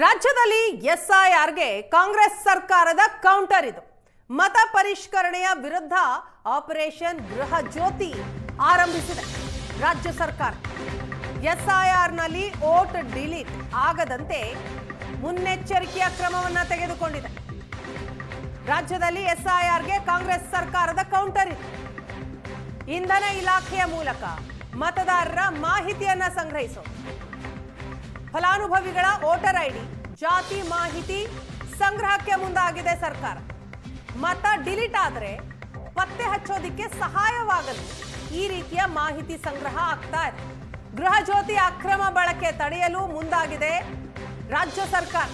ರಾಜ್ಯದಲ್ಲಿ ಎಸ್ಐಆರ್ಗೆ ಕಾಂಗ್ರೆಸ್ ಸರ್ಕಾರದ ಕೌಂಟರ್ ಇದು. ಮತ ಪರಿಷ್ಕರಣೆಯ ವಿರುದ್ಧ ಆಪರೇಷನ್ ಗೃಹ ಜ್ಯೋತಿ ಆರಂಭಿಸಿದೆ ರಾಜ್ಯ ಸರ್ಕಾರ. ಎಸ್ಐಆರ್ನಲ್ಲಿ ವೋಟ್ ಡಿಲೀಟ್ ಆಗದಂತೆ ಮುನ್ನೆಚ್ಚರಿಕೆಯ ಕ್ರಮವನ್ನು ತೆಗೆದುಕೊಂಡಿದೆ. ರಾಜ್ಯದಲ್ಲಿ ಎಸ್ಐಆರ್ಗೆ ಕಾಂಗ್ರೆಸ್ ಸರ್ಕಾರದ ಕೌಂಟರ್ ಇದೆ. ಇಂಧನ ಇಲಾಖೆಯ ಮೂಲಕ ಮತದಾರರ ಮಾಹಿತಿಯನ್ನ ಸಂಗ್ರಹಿಸೋದು, ಫಲಾನುಭವಿಗಳ ವೋಟರ್ ಐಡಿ, ಜಾತಿ ಮಾಹಿತಿ ಸಂಗ್ರಹಕ್ಕೆ ಮುಂದಾಗಿದೆ ಸರ್ಕಾರ. ಮತ ಡಿಲೀಟ್ ಆದರೆ ಪತ್ತೆ ಹಚ್ಚೋದಿಕ್ಕೆ ಸಹಾಯವಾಗಲು ಈ ರೀತಿಯ ಮಾಹಿತಿ ಸಂಗ್ರಹ ಆಗ್ತಾ ಇದೆ. ಗೃಹ ಜ್ಯೋತಿ ಅಕ್ರಮ ಬಳಕೆ ತಡೆಯಲು ಮುಂದಾಗಿದೆ ರಾಜ್ಯ ಸರ್ಕಾರ.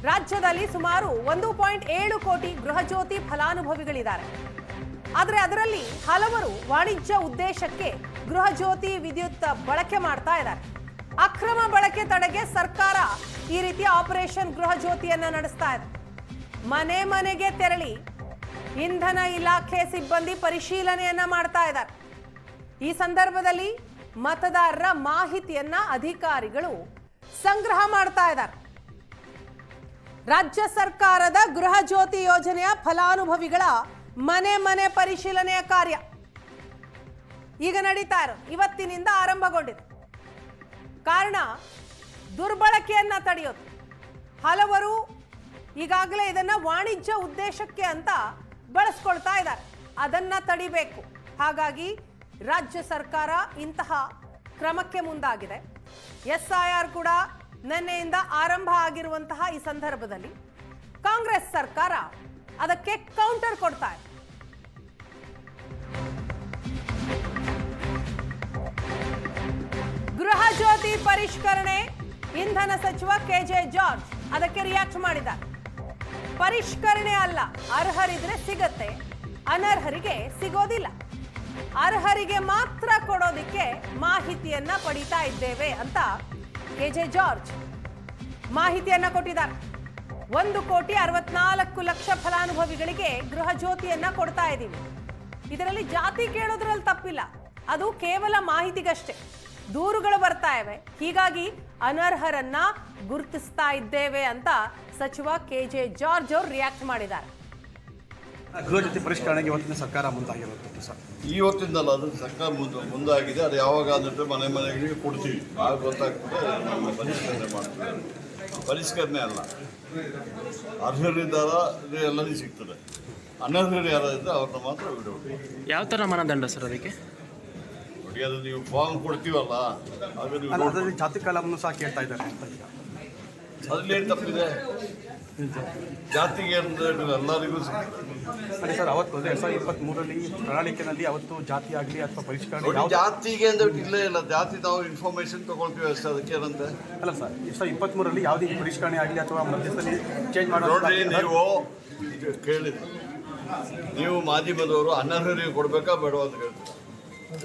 ರಾಜ್ಯದಲ್ಲಿ ಸುಮಾರು 1.7 ಕೋಟಿ ಗೃಹ ಜ್ಯೋತಿ ಫಲಾನುಭವಿಗಳಿದ್ದಾರೆ. ಆದರೆ ಅದರಲ್ಲಿ ಹಲವರು ವಾಣಿಜ್ಯ ಉದ್ದೇಶಕ್ಕೆ ಗೃಹ ಜ್ಯೋತಿ ವಿದ್ಯುತ್ ಬಳಕೆ ಮಾಡ್ತಾ ಇದ್ದಾರೆ. ಅಕ್ರಮ ಬಳಕೆ ತಡೆಗೆ ಸರ್ಕಾರ ಈ ರೀತಿಯ ಆಪರೇಷನ್ ಗೃಹ ಜ್ಯೋತಿಯನ್ನ ನಡೆಸ್ತಾ ಇದೆ. ಮನೆ ಮನೆಗೆ ತೆರಳಿ ಇಂಧನ ಇಲಾಖೆ ಸಿಬ್ಬಂದಿ ಪರಿಶೀಲನೆಯನ್ನ ಮಾಡ್ತಾ ಇದ್ದಾರೆ. ಈ ಸಂದರ್ಭದಲ್ಲಿ ಮತದಾರರ ಮಾಹಿತಿಯನ್ನ ಅಧಿಕಾರಿಗಳು ಸಂಗ್ರಹ ಮಾಡ್ತಾ ಇದ್ದಾರೆ. ರಾಜ್ಯ ಸರ್ಕಾರದ ಗೃಹ ಜ್ಯೋತಿ ಯೋಜನೆಯ ಫಲಾನುಭವಿಗಳ ಮನೆ ಮನೆ ಪರಿಶೀಲನೆಯ ಕಾರ್ಯ ಈಗ ನಡೀತಾ ಇರೋದು, ಇವತ್ತಿನಿಂದ ಆರಂಭಗೊಂಡಿದೆ. ಕಾರಣ ದುರ್ಬಳಕೆಯನ್ನ ತಡೆಯೋದು. ಹಲವರು ಈಗಾಗಲೇ ಇದನ್ನ ವಾಣಿಜ್ಯ ಉದ್ದೇಶಕ್ಕೆ ಅಂತ ಬಳಸ್ಕೊಳ್ತಾ ಇದ್ದಾರೆ. ಅದನ್ನ ತಡಿಬೇಕು. ಹಾಗಾಗಿ ರಾಜ್ಯ ಸರ್ಕಾರ ಇಂತಹ ಕ್ರಮಕ್ಕೆ ಮುಂದಾಗಿದೆ. ಎಸ್ಐಆರ್ ಕೂಡ ನಿನ್ನೆಯಿಂದ ಆರಂಭ ಆಗಿರುವಂತಹ ಈ ಸಂದರ್ಭದಲ್ಲಿ ಕಾಂಗ್ರೆಸ್ ಸರ್ಕಾರ ಅದಕ್ಕೆ ಕೌಂಟರ್ ಕೊಡ್ತಾ ಇದೆ. ಗೃಹ ಜ್ಯೋತಿ ಪರಿಷ್ಕರಣೆ, ಇಂಧನ ಸಚಿವ ಕೆಜೆ ಜಾರ್ಜ್ ಅದಕ್ಕೆ ರಿಯಾಕ್ಟ್ ಮಾಡಿದ್ದಾರೆ. ಪರಿಷ್ಕರಣೆ ಅಲ್ಲ, ಅರ್ಹರಿದ್ರೆ ಸಿಗತ್ತೆ, ಅನರ್ಹರಿಗೆ ಸಿಗೋದಿಲ್ಲ. ಅರ್ಹರಿಗೆ ಮಾತ್ರ ಕೊಡೋದಿಕ್ಕೆ ಮಾಹಿತಿಯನ್ನ ಪಡಿತಾ ಇದ್ದೇವೆ ಅಂತ ಕೆಜೆ ಜಾರ್ಜ್ ಮಾಹಿತಿಯನ್ನ ಕೊಟ್ಟಿದ್ದಾರೆ. 1,64,00,000 ಫಲಾನುಭವಿಗಳಿಗೆ ಗೃಹ ಜ್ಯೋತಿಯನ್ನ ಕೊಡ್ತಾ ಇದ್ದೀವಿ. ಇದರಲ್ಲಿ ಜಾತಿ ಕೇಳೋದ್ರಲ್ಲಿ ತಪ್ಪಿಲ್ಲ, ಅದು ಕೇವಲ ಮಾಹಿತಿಗಷ್ಟೇ. ದೂರುಗಳು ಬರ್ತಾ ಇವೆ, ಹೀಗಾಗಿ ಅನರ್ಹರನ್ನ ಗುರುತಿಸ್ತಾ ಇದ್ದೇವೆ ಅಂತ ಸಚಿವ ಕೆಜೆ ಜಾರ್ಜ್ ಅವರು ರಿಯಾಕ್ಟ್ ಮಾಡಿದ್ದಾರೆ. ಗೃಹ ಜ್ಯೋತಿ ಪರಿಷ್ಕರಣೆಗೆ ಇವತ್ತಿನ ಸರ್ಕಾರ ಮುಂದಾಗಿರುತ್ತೆ ಸರ್. ಇವತ್ತಿಂದಲ್ಲ, ಅದು ಸರ್ಕಾರ ಮುಂದಾಗಿದೆ. ಅದು ಯಾವಾಗ ಅಂದರೆ ಮನೆ ಮನೆಗಳಿಗೆ ಕೊಡ್ತೀವಿ, ಆಗ ಗೊತ್ತಾಗ್ತದೆ ನಮ್ಮ ಪರಿಷ್ಕರಣೆ ಮಾಡ್ತೀವಿ. ಪರಿಷ್ಕರಣೆ ಅಲ್ಲ, ಅರ್ಹರಿದ್ದಾರ ಎಲ್ಲರಿಗೂ ಸಿಗ್ತದೆ. ಅನರ್ಹರು ಯಾರಿದ್ರೆ ಅವ್ರನ್ನ ಮಾತ್ರ ಬಿಡೋದು. ಯಾವ ಥರ ಮಾನದಂಡ ಸರ್ ಅದಕ್ಕೆ? ನೋಡಿ, ಅದು ನೀವು ಫಾರ್ಮ್ ಕೊಡ್ತೀವಲ್ಲ, ಆಗ ನೀವು ಜಾತಿ ಕಾಲವನ್ನು ಸಹ ಕೇಳ್ತಾ ಇದ್ದಾರೆ ಅಂತ. ಅದ್ರಲ್ಲಿ ಏನು ತಪ್ಪಿದೆ? ಜಾತಿಗೆ ಎಲ್ಲರಿಗೂ ಅದೇ ಸರ್, ಅವತ್ತು 2023ರಲ್ಲಿ ಪ್ರಣಾಳಿಕೆಯಲ್ಲಿ ಅವತ್ತು ಜಾತಿ ಆಗಲಿ ಅಥವಾ ಪರಿಷ್ಕರಣೆ ಜಾತಿಗೆ ಅಂತ ಇಲ್ಲೇ ಇಲ್ಲ. ಜಾತಿ ನಾವು ಇನ್ಫಾರ್ಮೇಶನ್ ತಗೊಳ್ತೀವಿ ಅಷ್ಟೇ, ಅದಕ್ಕೆ ಏನಂತೆ ಅಲ್ಲ ಸರ್. 2023ರಲ್ಲಿ ಯಾವುದೇ ಪರಿಷ್ಕರಣೆ ಆಗಲಿ ಅಥವಾ ಮಧ್ಯದಲ್ಲಿ ಚೇಂಜ್ ಮಾಡೋದು ನೋಡಿ. ನೀವು ಕೇಳಿದ್ರು, ನೀವು ಮಾಜಿ ಮದವರು ಅನರ್ಹರಿಗೆ ಕೊಡಬೇಕಾ ಬೇಡ ಅಂತ ಹೇಳ್ತೀವಿ.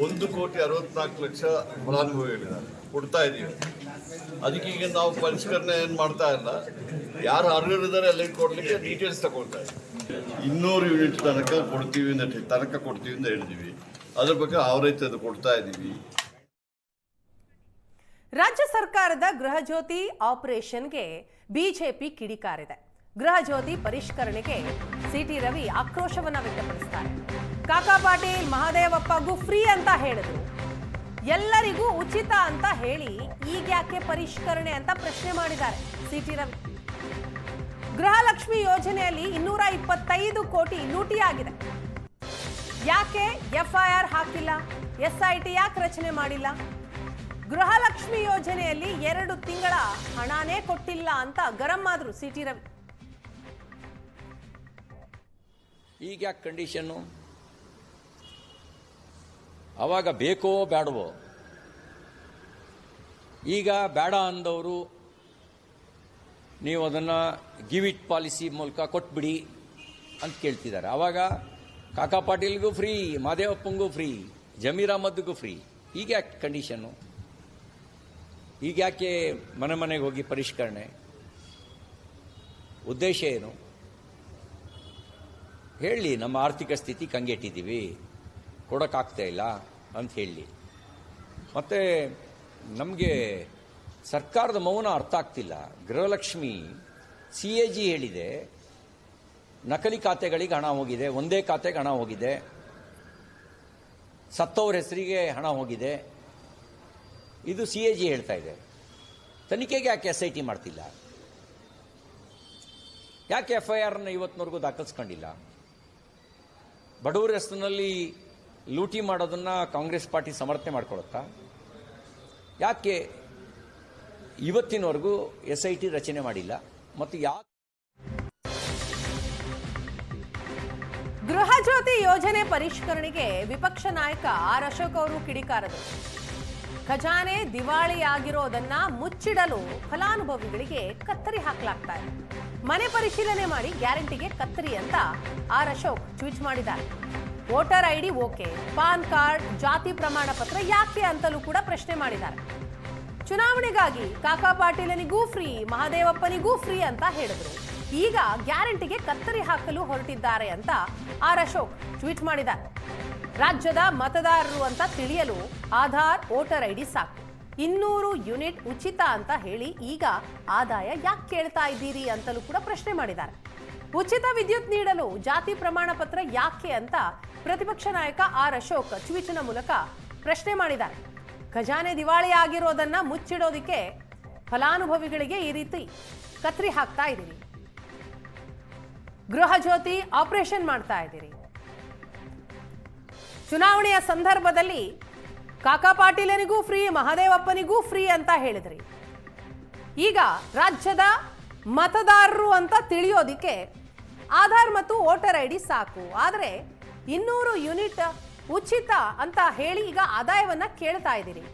1,64,00,000 ಫಲಾನುಭವಿಗಳಿದ್ದಾರೆ, ಕೊಡ್ತಾ ಇದ್ದೀವಿ. ಅದಕ್ಕೆ ಈಗ ನಾವು ಪರಿಷ್ಕರಣೆ ಏನು ಮಾಡ್ತಾ ಇಲ್ಲ. ಯಾರು ಅರ್ಹರಿದ್ದಾರೆ ಅಲ್ಲಿಗೆ ಕೊಡಲಿಕ್ಕೆ ಡೀಟೇಲ್ಸ್ ತಗೊಳ್ತಾ ಇದ್ದೀವಿ. 200 ಯೂನಿಟ್ ತನಕ ಕೊಡ್ತೀವಿ ಅಂತ ಹೇಳಿದ್ದೀವಿ. ಅದ್ರ ಬಗ್ಗೆ ಅವರೈತೆ ಅದು ಕೊಡ್ತಾ ಇದ್ದೀವಿ. ರಾಜ್ಯ ಸರ್ಕಾರದ ಗೃಹ ಜ್ಯೋತಿ ಆಪರೇಷನ್ಗೆ ಬಿಜೆಪಿ ಕಿಡಿಕಾರಿದೆ. ಗೃಹ ಜ್ಯೋತಿ ಪರಿಷ್ಕರಣೆಗೆ ಸಿಟಿ ರವಿ ಆಕ್ರೋಶವನ್ನ ವ್ಯಕ್ತಪಡಿಸ್ತಾರೆ. ಕಾಕಾ ಪಾಟೀಲ್, ಮಹದೇವಪ್ಪಗೂ ಫ್ರೀ ಅಂತ ಹೇಳಿದ್ರು, ಎಲ್ಲರಿಗೂ ಉಚಿತ ಅಂತ ಹೇಳಿ ಈಗ ಯಾಕೆ ಪರಿಷ್ಕರಣೆ ಅಂತ ಪ್ರಶ್ನೆ ಮಾಡಿದ್ದಾರೆ ಸಿಟಿ ರವಿ. ಗೃಹಲಕ್ಷ್ಮಿ ಯೋಜನೆಯಲ್ಲಿ 225 ಕೋಟಿ ಲೂಟಿಯಾಗಿದೆ. ಯಾಕೆ ಎಫ್ಐಆರ್ ಹಾಕಿಲ್ಲ? ಎಸ್ಐಟಿ ಯಾಕೆ ರಚನೆ ಮಾಡಿಲ್ಲ? ಗೃಹಲಕ್ಷ್ಮಿ ಯೋಜನೆಯಲ್ಲಿ 2 ತಿಂಗಳ ಹಣನೇ ಕೊಟ್ಟಿಲ್ಲ ಅಂತ ಗರಂ ಆದ್ರು ಸಿಟಿ ರವಿ. ಈಗ ಯಾಕೆ ಕಂಡೀಷನ್ನು? ಅವಾಗ ಬೇಕೋ ಬೇಡವೋ? ಈಗ ಬೇಡ ಅಂದವರು ನೀವು ಅದನ್ನು ಗಿವ್ ಇಟ್ ಪಾಲಿಸಿ ಮೂಲಕ ಕೊಟ್ಬಿಡಿ ಅಂತ ಕೇಳ್ತಿದ್ದಾರೆ. ಆವಾಗ ಕಾಕಾ ಪಾಟೀಲ್ಗೂ ಫ್ರೀ, ಮಹದೇವಪ್ಪಂಗೂ ಫ್ರೀ, ಜಮೀರ್ ಅಹಮದ್ಗೂ ಫ್ರೀ. ಈಗ ಯಾಕೆ ಕಂಡೀಷನ್ನು? ಈಗ ಯಾಕೆ ಮನೆ ಮನೆಗೆ ಹೋಗಿ ಪರಿಷ್ಕರಣೆ? ಉದ್ದೇಶ ಏನು ಹೇಳಿ? ನಮ್ಮ ಆರ್ಥಿಕ ಸ್ಥಿತಿ ಕಂಗೆಟ್ಟಿದ್ದೀವಿ, ಕೊಡೋಕ್ಕಾಗ್ತಾ ಇಲ್ಲ ಅಂತ ಹೇಳಿ. ಮತ್ತು ನಮಗೆ ಸರ್ಕಾರದ ಮೌನ ಅರ್ಥ ಆಗ್ತಿಲ್ಲ. ಗೃಹಲಕ್ಷ್ಮಿ CAG ಹೇಳಿದೆ, ನಕಲಿ ಖಾತೆಗಳಿಗೆ ಹಣ ಹೋಗಿದೆ, ಒಂದೇ ಖಾತೆಗೆ ಹಣ ಹೋಗಿದೆ, ಸತ್ತವ್ರ ಹೆಸರಿಗೆ ಹಣ ಹೋಗಿದೆ. ಇದು CAG ಹೇಳ್ತಾ ಇದೆ. ತನಿಖೆಗೆ ಯಾಕೆ SIT ಮಾಡ್ತಿಲ್ಲ? ಯಾಕೆ FIRನ ಇವತ್ತಿನವರೆಗೂ ದಾಖಲಿಸ್ಕೊಂಡಿಲ್ಲ? ಬಡವರ ಹೆಸರಿನಲ್ಲಿ ಲೂಟಿ ಮಾಡೋದನ್ನ ಕಾಂಗ್ರೆಸ್ ಪಾರ್ಟಿ ಸಮರ್ಥನೆ ಮಾಡ್ಕೊಳುತ್ತಾ? ಯಾಕೆ ಇವತ್ತಿನವರೆಗೂ SIT ರಚನೆ ಮಾಡಿಲ್ಲ? ಮತ್ತು ಯಾಕೆ ಗೃಹ ಜ್ಯೋತಿ ಯೋಜನೆ ಪರಿಷ್ಕರಣೆಗೆ ವಿಪಕ್ಷ ನಾಯಕ ಆರ್ ಅಶೋಕ್ ಅವರು ಕಿಡಿಕಾರದರು. ಖಜಾನೆ ದಿವಾಳಿಯಾಗಿರೋದನ್ನ ಮುಚ್ಚಿಡಲು ಫಲಾನುಭವಿಗಳಿಗೆ ಕತ್ತರಿ ಹಾಕಲಾಗ್ತಾ ಇದೆ. ಮನೆ ಪರಿಶೀಲನೆ ಮಾಡಿ ಗ್ಯಾರಂಟಿಗೆ ಕತ್ತರಿ ಅಂತ ಆರ್ ಅಶೋಕ್ ಟ್ವೀಟ್ ಮಾಡಿದ್ದಾರೆ. Voter ID okay, PAN card, ಜಾತಿ ಪ್ರಮಾಣ ಪತ್ರ ಯಾಕೆ ಅಂತಲೂ ಕೂಡ ಪ್ರಶ್ನೆ ಮಾಡಿದ್ದಾರೆ. ಚುನಾವಣೆಗಾಗಿ ಕಾಕಾ ಪಾಟೀಲನಿಗೂ ಫ್ರೀ, ಮಹದೇವಪ್ಪನಿಗೂ ಫ್ರೀ ಅಂತ ಹೇಳಿದ್ರು. ಈಗ ಗ್ಯಾರಂಟಿಗೆ ಕತ್ತರಿ ಹಾಕಲು ಹೊರಟಿದ್ದಾರೆ ಅಂತ ಆರ್ ಅಶೋಕ್ ಟ್ವೀಟ್ ಮಾಡಿದ್ದಾರೆ. ರಾಜ್ಯದ ಮತದಾರರು ಅಂತ ತಿಳಿಯಲು ಆಧಾರ್, ವೋಟರ್ ID ಸಾಕು. 200 ಯೂನಿಟ್ ಉಚಿತ ಅಂತ ಹೇಳಿ ಈಗ ಆದಾಯ ಯಾಕೆ ಕೇಳ್ತಾ ಇದ್ದೀರಿ ಅಂತಲೂ ಕೂಡ ಪ್ರಶ್ನೆ ಮಾಡಿದ್ದಾರೆ. ಉಚಿತ ವಿದ್ಯುತ್ ನೀಡಲು ಜಾತಿ ಪ್ರಮಾಣ ಪತ್ರ ಯಾಕೆ ಅಂತ ಪ್ರತಿಪಕ್ಷ ನಾಯಕ ಆರ್ ಅಶೋಕ್ ಟ್ವೀಟ್ನ ಮೂಲಕ ಪ್ರಶ್ನೆ ಮಾಡಿದ್ದಾರೆ. ಖಜಾನೆ ದಿವಾಳಿ ಆಗಿರೋದನ್ನ ಮುಚ್ಚಿಡೋದಿಕ್ಕೆ ಫಲಾನುಭವಿಗಳಿಗೆ ಈ ರೀತಿ ಕತ್ರಿ ಹಾಕ್ತಾ ಇದ್ದೀರಿ. ಗೃಹ ಜ್ಯೋತಿ ಆಪರೇಷನ್ ಮಾಡ್ತಾ ಇದ್ದೀರಿ. ಚುನಾವಣೆಯ ಸಂದರ್ಭದಲ್ಲಿ ಕಾಕಾ ಪಾಟೀಲನಿಗೂ ಫ್ರೀ, ಮಹದೇವಪ್ಪನಿಗೂ ಫ್ರೀ ಅಂತ ಹೇಳಿದ್ರಿ. ಈಗ ರಾಜ್ಯದ ಮತದಾರರು ಅಂತ ತಿಳಿಯೋದಿಕ್ಕೆ ಆಧಾರ್ ಮತ್ತು ವೋಟರ್ ID ಸಾಕು. ಆದರೆ 200 ಯೂನಿಟ್ ಉಚಿತ ಅಂತ ಹೇಳಿ ಈಗ ಆದಾಯವನ್ನ ಕೇಳ್ತಾ ಇದ್ದೀರಿ.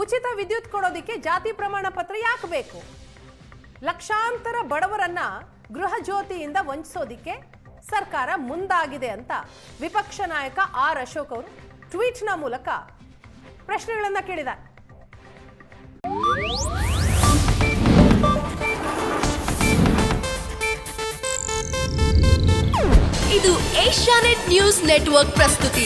ಉಚಿತ ವಿದ್ಯುತ್ ಕೊಡೋದಿಕ್ಕೆ ಜಾತಿ ಪ್ರಮಾಣ ಪತ್ರ ಯಾಕೆ ಬೇಕು? ಲಕ್ಷಾಂತರ ಬಡವರನ್ನ ಗೃಹ ಜ್ಯೋತಿಯಿಂದ ವಂಚಿಸೋದಿಕ್ಕೆ ಸರ್ಕಾರ ಮುಂದಾಗಿದೆ ಅಂತ ವಿಪಕ್ಷ ನಾಯಕ ಆರ್ ಅಶೋಕ್ ಅವರು ಟ್ವೀಟ್ನ ಮೂಲಕ ಪ್ರಶ್ನೆಗಳನ್ನ ಕೇಳಿದ್ದಾರೆ. ಇದು ಏಷ್ಯಾನೆಟ್ ನ್ಯೂಸ್ ನೆಟ್ವರ್ಕ್ ಪ್ರಸ್ತುತಿ.